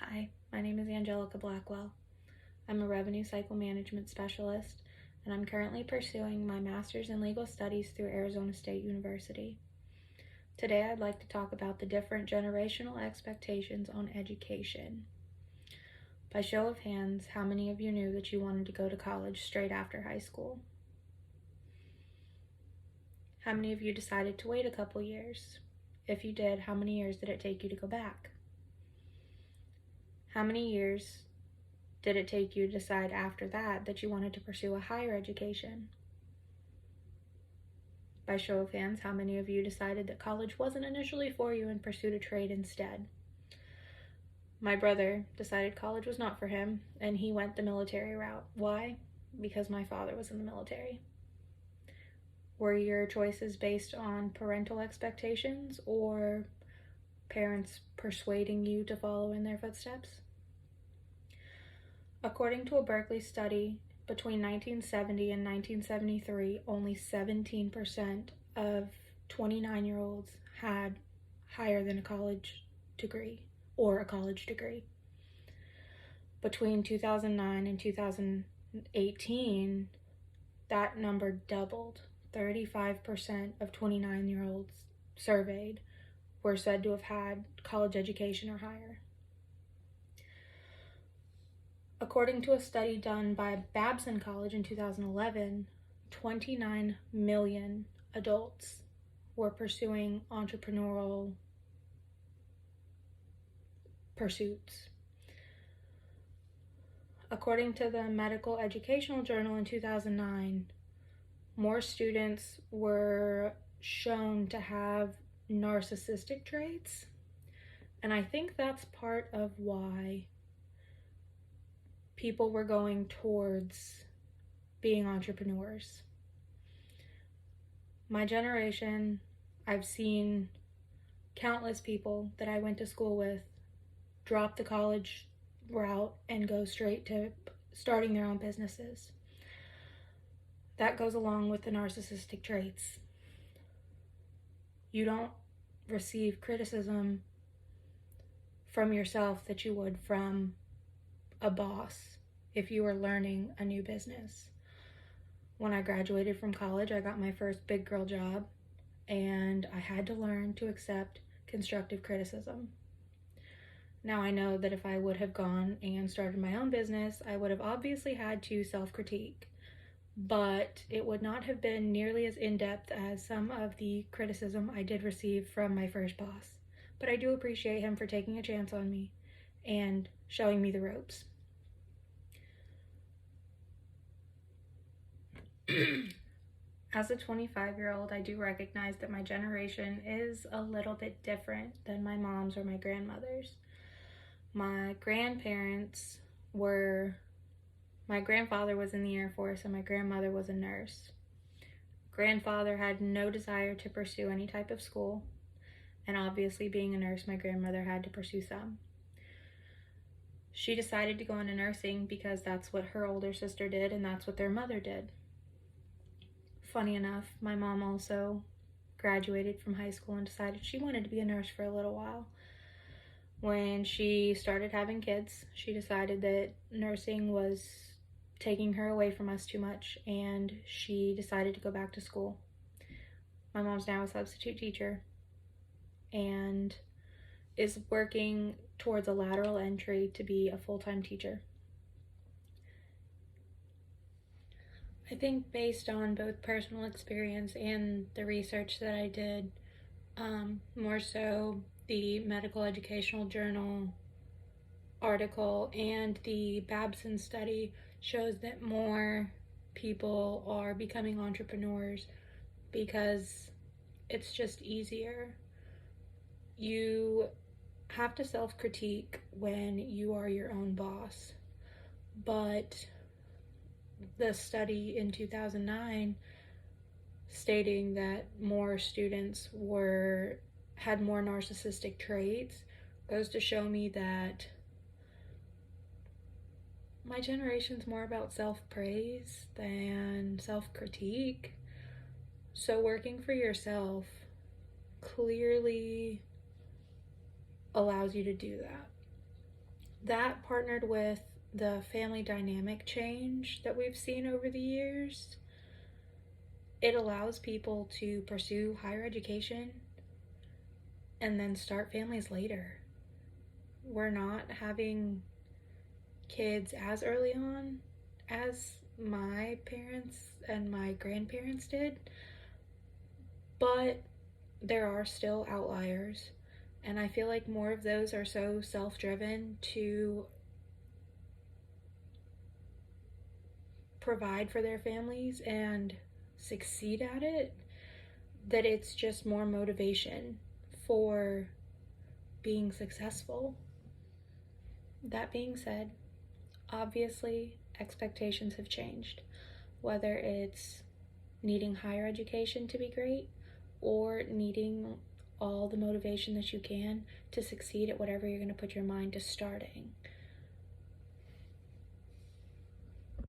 Hi, my name is Angelica Blackwell. I'm a revenue cycle management specialist, and I'm currently pursuing my master's in legal studies through Arizona State University. Today, I'd like to talk about the different generational expectations on education. By show of hands, how many of you knew that you wanted to go to college straight after high school? How many of you decided to wait a couple years? If you did, how many years did it take you to go back? How many years did it take you to decide after that you wanted to pursue a higher education? By show of hands, how many of you decided that college wasn't initially for you and pursued a trade instead? My brother decided college was not for him, and he went the military route. Why? Because my father was in the military. Were your choices based on parental expectations or parents persuading you to follow in their footsteps? According to a Berkeley study, between 1970 and 1973, only 17% of 29-year-olds had higher than a college degree or a college degree. Between 2009 and 2018, that number doubled. 35% of 29-year-olds surveyed were said to have had college education or higher. According to a study done by Babson College in 2011, 29 million adults were pursuing entrepreneurial pursuits. According to the Medical Educational Journal in 2009, more students were shown to have narcissistic traits, and I think that's part of why people were going towards being entrepreneurs. My generation, I've seen countless people that I went to school with drop the college route and go straight to starting their own businesses. That goes along with the narcissistic traits. You don't receive criticism from yourself that you would from a boss if you were learning a new business. When I graduated from college, I got my first big girl job, and I had to learn to accept constructive criticism. Now I know that if I would have gone and started my own business, I would have obviously had to self-critique, but it would not have been nearly as in-depth as some of the criticism I did receive from my first boss. But I do appreciate him for taking a chance on me and showing me the ropes. As a 25-year-old, I do recognize that my generation is a little bit different than my mom's or my grandmother's. My grandfather was in the Air Force and my grandmother was a nurse. Grandfather had no desire to pursue any type of school, and obviously being a nurse, my grandmother had to pursue some. She decided to go into nursing because that's what her older sister did and that's what their mother did. Funny enough, my mom also graduated from high school and decided she wanted to be a nurse for a little while. When she started having kids, she decided that nursing was taking her away from us too much, and she decided to go back to school. My mom's now a substitute teacher and is working towards a lateral entry to be a full-time teacher. I think based on both personal experience and the research that I did, more so the Medical Educational Journal article and the Babson study shows that more people are becoming entrepreneurs because it's just easier. You have to self-critique when you are your own boss, but the study in 2009 stating that more students had more narcissistic traits goes to show me that my generation's more about self-praise than self-critique. So working for yourself clearly allows you to do that. that partnered with the family dynamic change that we've seen over the years, it allows people to pursue higher education and then start families later. We're not having kids as early on as my parents and my grandparents did, but there are still outliers, and I feel like more of those are so self-driven to provide for their families and succeed at it, that it's just more motivation for being successful. That being said, obviously expectations have changed, whether it's needing higher education to be great or needing all the motivation that you can to succeed at whatever you're going to put your mind to starting.